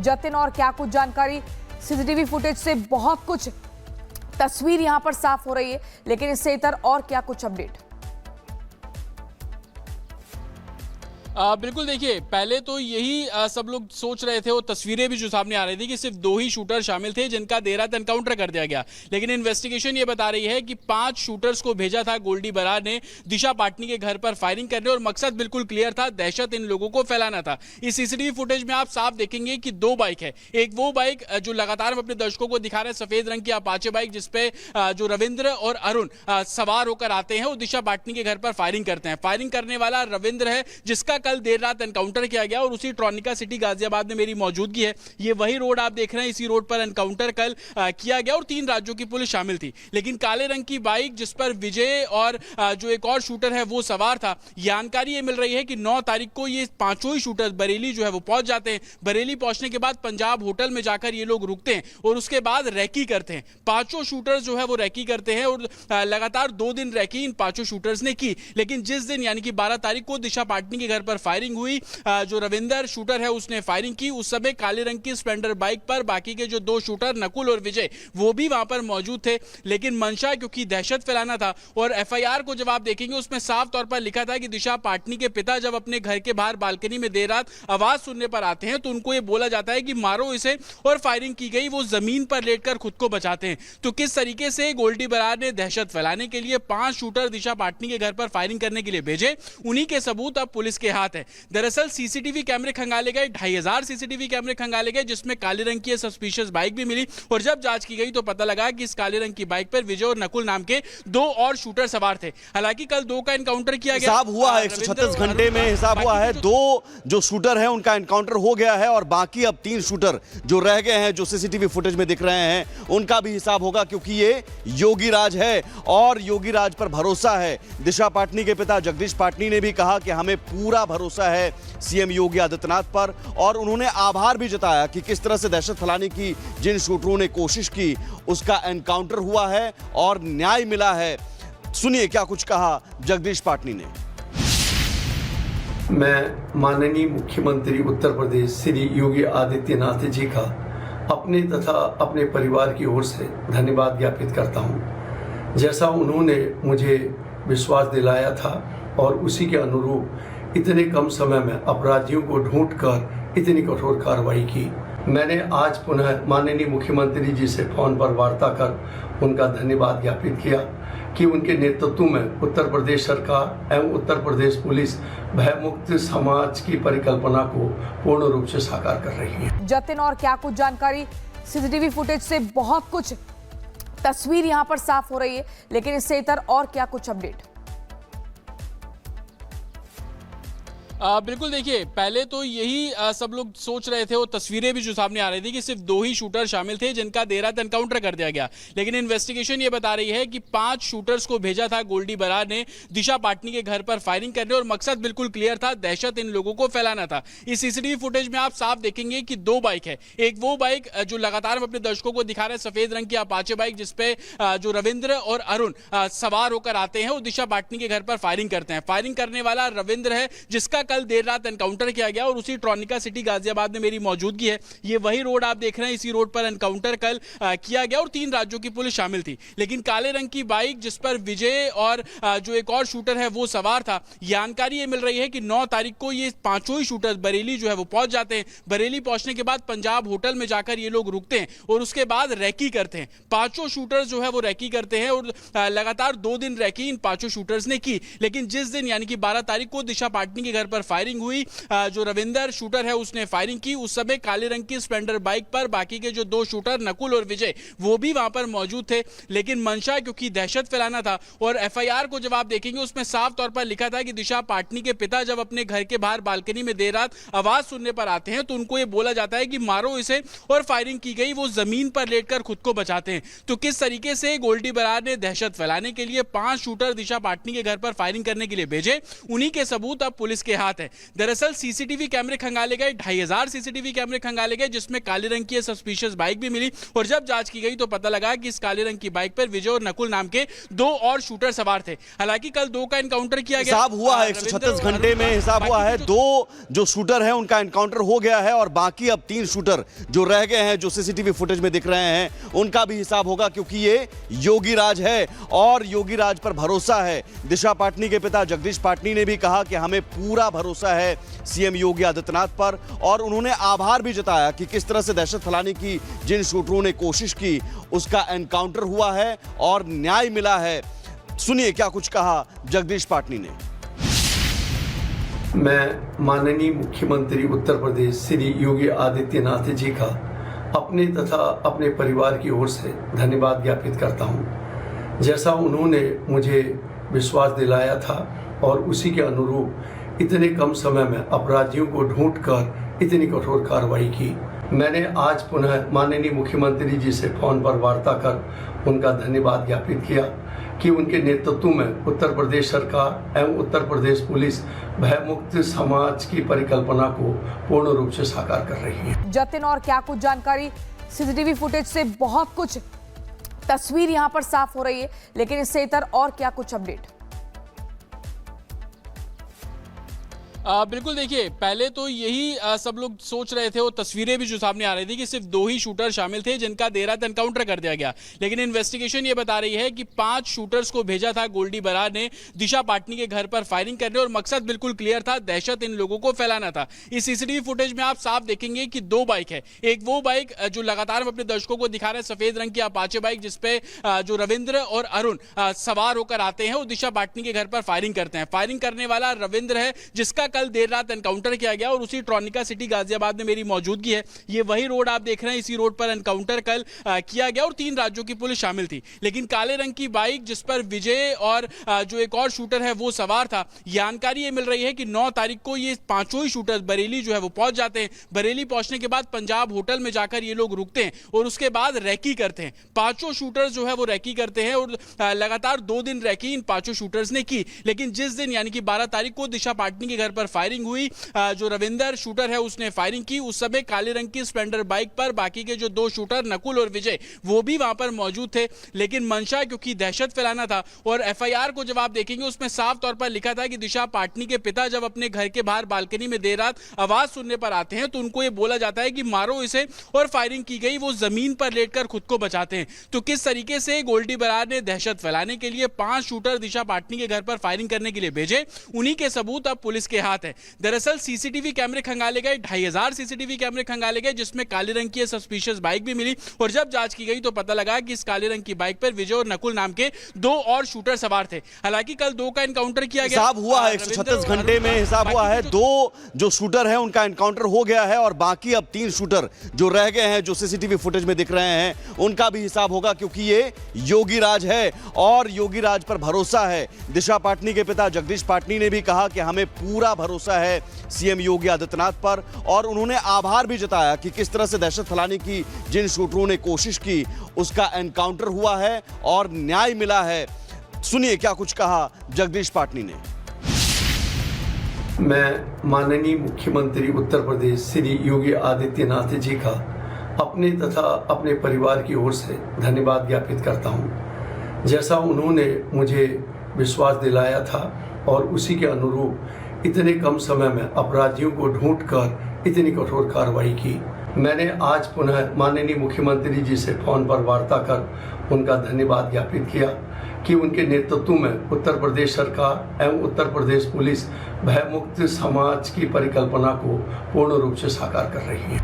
जतिन, और क्या कुछ जानकारी? सीसीटीवी फुटेज से बहुत कुछ तस्वीर यहां पर साफ हो रही है, लेकिन इससे इतर और क्या कुछ अपडेट? बिल्कुल, देखिए, पहले तो यही सब लोग सोच रहे थे, वो तस्वीरें भी जो सामने आ रही थी कि सिर्फ 2 ही शूटर शामिल थे जिनका देर रात एनकाउंटर कर दिया गया। लेकिन इन्वेस्टिगेशन ये बता रही है कि 5 शूटर्स को भेजा था गोल्डी बरार ने दिशा पाटनी के घर पर फायरिंग करने, और मकसद बिल्कुल क्लियर था, दहशत इन लोगों को फैलाना था। इस सीसीटीवी फुटेज में आप साफ देखेंगे कि 2 बाइक है। एक वो बाइक जो लगातार हम अपने दर्शकों को दिखा रहे हैं, सफेद रंग की अपाचे बाइक, जिसपे जो रविंद्र और अरुण सवार होकर आते हैं, वो दिशा पाटनी के घर पर फायरिंग करते हैं। फायरिंग करने वाला रविंद्र है, जिसका कल देर रात एनकाउंटर किया गया, और उसी ट्रॉनिका सिटी गाजियाबाद में मेरी मौजूदगी है। ये वही रोड आप देख रहे हैं, इसी रोड पर एनकाउंटर कल किया गया, और 3 राज्यों की पुलिस शामिल थी। लेकिन काले रंग की बाइक जिस पर विजय और जो एक और शूटर है वो सवार था, जानकारी ये मिल रही है कि 9 तारीख को ये पांचों ही शूटर बरेली जो है वो पहुंच जाते हैं। बरेली पहुंचने के बाद पंजाब होटल में जाकर ये लोग रुकते हैं और उसके बाद रैकी करते हैं। पांचों शूटर्स जो है वो रैकी करते हैं, और लगातार 2 दिन रैकी इन पांचों शूटर्स ने की। लेकिन जिस दिन यानी कि 12 तारीख को दिशा पाटनी के घर पर फायरिंग हुई, जो रविंदर शूटर है उसने फायरिंग की। उस समय काले रंग की स्प्लेंडर बाइक पर बाकी के जो 2 शूटर नकुल और विजय वो भी वहां पर मौजूद थे। लेकिन मंशा क्योंकि दहशत फैलाना था, और एफआईआर को जब आप देखेंगे उसमें साफ तौर पर लिखा था कि दिशा पाटनी के पिता जब अपने घर के बाहर बालकनी में देर रात आवाज सुनने पर आते हैं तो उनको ये बोला जाता है कि मारो इसे, और फायरिंग की गई। वो जमीन पर लेटकर खुद को बचाते हैं। तो किस तरीके से गोल्डी बरार ने दहशत फैलाने के लिए 5 शूटर दिशा पाटनी के घर पर फायरिंग करने के लिए भेजे, उन्हीं के सबूत अब पुलिस के हाथ है। दरअसल सीसीटीवी कैमरे खंगाले गए, 2500 सीसीटीवी कैमरे खंगाले गए, जिसमें काले रंग की सस्पिशियस बाइक भी मिली, और जब जांच की गई तो पता लगा कि इस काले रंग की बाइक पर विजय और नकुल नाम के 2 और शूटर सवार थे। हालांकि कल 2 का एनकाउंटर किया गया, हिसाब हुआ है 136 घंटे में हिसाब हुआ है, 2 जो शूटर हैं उनका एनकाउंटर हो गया है, और बाकी अब 3 शूटर जो रह गए हैं जो सीसीटीवी फुटेज में दिख रहे हैं उनका भी हिसाब होगा, क्योंकि ये योगी राज है और योगी राज पर भरोसा है। दिशा पाटनी के पिता जगदीश पाटनी ने भी कहा कि हमें पूरा भरोसा है सीएम योगी आदित्यनाथ पर, और उन्होंने आभार भी जताया कि किस तरह से दहशत फैलाने की जिन शूटरों ने कोशिश की उसका एनकाउंटर हुआ है और न्याय मिला है। सुनिए क्या कुछ कहा जगदीश पाटनी ने। मैं माननीय मुख्यमंत्री उत्तर प्रदेश श्री योगी आदित्यनाथ जी का अपने तथा अपने परिवार की ओर से धन्यवाद ज्ञापित करता हूं। जैसा उन्होंने मुझे विश्वास दिलाया था और उसी के अनुरूप इतने कम समय में अपराधियों को ढूंढकर इतनी कठोर कार्रवाई की। मैंने आज पुनः माननीय मुख्यमंत्री जी से फोन पर वार्ता कर उनका धन्यवाद ज्ञापित किया कि उनके नेतृत्व में उत्तर प्रदेश सरकार एवं उत्तर प्रदेश पुलिस भयमुक्त समाज की परिकल्पना को पूर्ण रूप से साकार कर रही है। जतिन, और क्या कुछ जानकारी? सीसीटीवी फुटेज से बहुत कुछ तस्वीर यहां पर साफ हो रही है, लेकिन इससे इतर और क्या कुछ अपडेट? बिल्कुल, देखिए, पहले तो यही सब लोग सोच रहे थे, वो तस्वीरें भी जो सामने आ रही थी कि सिर्फ 2 ही शूटर शामिल थे जिनका देर रात एनकाउंटर कर दिया गया। लेकिन इन्वेस्टिगेशन ये बता रही है कि 5 शूटर्स को भेजा था गोल्डी बरार ने दिशा पाटनी के घर पर फायरिंग करने, और मकसद बिल्कुल क्लियर था, दहशत इन लोगों को फैलाना था। इस सीसीटीवी फुटेज में आप साफ देखेंगे कि 2 बाइक है। एक वो बाइक जो लगातार हम अपने दर्शकों को दिखा रहे हैं, सफेद रंग की अपाचे बाइक, जिसपे जो रविंद्र और अरुण सवार होकर आते हैं, वो दिशा पाटनी के घर पर फायरिंग करते हैं। फायरिंग करने वाला रविंद्र है, जिसका कल देर रात एनकाउंटर किया गया, और उसी ट्रॉनिका सिटी गाजियाबाद में मेरी मौजूदगी है। ये वही रोड आप देख रहे हैं, इसी रोड पर एनकाउंटर कल किया गया, और 3 राज्यों की पुलिस शामिल थी। लेकिन काले रंग की बाइक जिस पर विजय और जो एक और शूटर है वो सवार था, जानकारी ये मिल रही है कि 9 तारीख को ये पांचों ही शूटर बरेली जो है वो पहुंच जाते हैं। बरेली पहुंचने के बाद पंजाब होटल में जाकर ये लोग रुकते हैं और उसके बाद रैकी करते हैं। पांचों शूटर्स जो है वो रैकी करते हैं, और लगातार 2 दिन रैकी इन पांचों शूटर्स ने की। लेकिन जिस दिन यानी कि 12 तारीख को दिशा पाटनी के घर पर फायरिंग हुई, जो रविंदर शूटर है उसने फायरिंग की। उस समय काले रंग की स्प्लेंडर बाइक पर बाकी के जो 2 शूटर नकुल और विजय वो भी वहां पर मौजूद थे। लेकिन मंशा क्योंकि दहशत फैलाना था, और एफआईआर को जब आप देखेंगे उसमें साफ तौर पर लिखा था कि दिशा पाटनी के पिता जब अपने घर के बाहर बालकनी में देर रात आवाज सुनने पर आते हैं तो उनको ये बोला जाता है कि मारो इसे, और फायरिंग की गई। वो जमीन पर लेटकर खुद को बचाते हैं। तो किस तरीके से गोल्डी बरार ने दहशत फैलाने के लिए 5 शूटर दिशा पाटनी के घर पर फायरिंग करने के लिए भेजे, उन्हीं के सबूत अब पुलिस के हाथ हाथ है। दरअसल सीसीटीवी कैमरे खंगाले गए, 2500 सीसीटीवी कैमरे खंगाले गए, जिसमें काले रंग की सस्पिशियस बाइक भी मिली और जब जांच की गई तो पता लगा कि इस काले रंग की बाइक पर विजय और नकुल नाम के 2 और शूटर सवार थे। हालांकि कल 2 का एनकाउंटर किया गया। हिसाब हुआ है 136 घंटे में हिसाब हुआ है 2 जो शूटर हैं उनका एनकाउंटर हो गया है और बाकी अब 3 शूटर जो रह गए हैं जो सीसीटीवी फुटेज में दिख रहे हैं उनका भी हिसाब होगा, क्योंकि ये योगी राज है और योगी राज पर भरोसा है। दिशा पाटनी के पिता जगदीश पाटनी ने भी कहा कि हमें पूरा भरोसा है सीएम योगी आदित्यनाथ पर और उन्होंने आभार भी जताया कि किस तरह से दहशत फैलाने की जिन शूटरों ने कोशिश की उसका एनकाउंटर हुआ है और न्याय मिला है। सुनिए क्या कुछ कहा जगदीश पाटनी ने। मैं माननीय मुख्यमंत्री उत्तर प्रदेश श्री योगी आदित्यनाथ जी का अपने तथा अपने परिवार की ओर से धन्यवाद ज्ञापित करता हूं। जैसा उन्होंने मुझे विश्वास दिलाया था और उसी के अनुरूप इतने कम समय में अपराधियों को ढूंढकर इतनी कठोर कार्रवाई की। मैंने आज पुनः माननीय मुख्यमंत्री जी से फोन पर वार्ता कर उनका धन्यवाद ज्ञापित किया कि उनके नेतृत्व में उत्तर प्रदेश सरकार एवं उत्तर प्रदेश पुलिस भयमुक्त समाज की परिकल्पना को पूर्ण रूप से साकार कर रही है। जतिन, और क्या कुछ जानकारी? सीसीटीवी फुटेज से बहुत कुछ तस्वीर यहां पर साफ हो रही है, लेकिन इससे इतर और क्या कुछ अपडेट? बिल्कुल, देखिए पहले तो यही सब लोग सोच रहे थे, वो तस्वीरें भी जो सामने आ रही थी कि सिर्फ 2 ही शूटर शामिल थे जिनका देर रात एनकाउंटर कर दिया गया। लेकिन इन्वेस्टिगेशन ये बता रही है कि 5 शूटर्स को भेजा था गोल्डी बरार ने दिशा पाटनी के घर पर फायरिंग करने और मकसद बिल्कुल क्लियर था, दहशत इन लोगों को फैलाना था। इस सीसीटीवी फुटेज में आप साफ देखेंगे कि 2 बाइक है। एक वो बाइक जो लगातार हम अपने दर्शकों को दिखा रहे हैं, सफेद रंग की अपाचे बाइक, जिसपे जो रविंद्र और अरुण सवार होकर आते हैं, वो दिशा पाटनी के घर पर फायरिंग करते हैं। फायरिंग करने वाला रविंद्र है, जिसका कल देर रात एनकाउंटर किया गया और उसी ट्रॉनिका सिटी गाजियाबाद में मेरी मौजूदगी है। ये वही रोड आप देख रहे हैं, इसी रोड पर एनकाउंटर कल किया गया और 3 राज्यों की पुलिस शामिल थी। लेकिन काले रंग की बाइक जिस पर विजय और जो एक और शूटर है वो सवार था, जानकारी ये मिल रही है कि 9 तारीख को ये 5 ही शूटर बरेली जो है वो पहुंच जाते हैं। बरेली पहुंचने के बाद पंजाब होटल में जाकर ये लोग रुकते हैं और उसके बाद रैकी करते हैं। 5 शूटर्स जो है वो रैकी करते हैं और लगातार 2 दिन रैकी इन 5 शूटर्स ने की। लेकिन जिस दिन यानी कि 12 तारीख को दिशा पाटनी के घर पर फायरिंग हुई, जो रविंदर शूटर है उसने फायरिंग की। उस समय काले रंग की स्प्लेंडर बाइक पर बाकी के जो 2 शूटर नकुल और विजय वो भी वहां पर मौजूद थे। लेकिन मंशा क्योंकि दहशत फैलाना था और एफआईआर को जब आप देखेंगे उसमें साफ तौर पर लिखा था कि दिशा पाटनी के पिता जब अपने घर के बाहर बालकनी में देर रात आवाज सुनने पर आते हैं तो उनको ये बोला जाता है कि मारो इसे, और फायरिंग की गई। वो जमीन पर लेटकर खुद को बचाते हैं। तो किस तरीके से गोल्डी बरार ने दहशत फैलाने के लिए 5 शूटर दिशा पाटनी के घर पर फायरिंग करने के लिए भेजे, उन्हीं के सबूत अब पुलिस के हाथ है। दरअसल सीसीटीवी कैमरे खंगाले गए, 2500 सीसीटीवी कैमरे खंगाले गए, जिसमें काले रंग की सस्पिशियस बाइक भी मिली और जब जांच की गई तो पता लगा कि इस काले रंग की बाइक पर विजय और नकुल नाम के 2 और शूटर सवार थे। हालांकि कल 2 का एनकाउंटर किया गया। हिसाब हुआ है 136 घंटे में हिसाब हुआ है 2 जो शूटर हैं उनका एनकाउंटर हो गया है और बाकी अब 3 शूटर जो रह गए हैं जो सीसीटीवी फुटेज में दिख रहे हैं उनका भी हिसाब होगा, क्योंकि ये योगी राज है और योगी राज पर भरोसा है। दिशा पाटनी के पिता जगदीश पाटनी ने भी कहा कि हमें पूरा भरोसा है सीएम योगी आदित्यनाथ पर और उन्होंने आभार भी जताया कि किस तरह से दहशत फैलाने की जिन शूटरों ने कोशिश की उसका एनकाउंटर हुआ है और न्याय मिला है। सुनिए क्या कुछ कहा जगदीश पाटनी ने। मैं माननीय मुख्यमंत्री उत्तर प्रदेश श्री योगी आदित्यनाथ जी का अपने तथा अपने परिवार की ओर से धन्यवाद ज्ञापित करता हूं। जैसा उन्होंने मुझे विश्वास दिलाया था और उसी के अनुरूप इतने कम समय में अपराधियों को ढूंढकर इतनी कठोर कार्रवाई की। मैंने आज पुनः माननीय मुख्यमंत्री जी से फोन पर वार्ता कर उनका धन्यवाद ज्ञापित किया कि उनके नेतृत्व में उत्तर प्रदेश सरकार एवं उत्तर प्रदेश पुलिस भयमुक्त समाज की परिकल्पना को पूर्ण रूप से साकार कर रही है।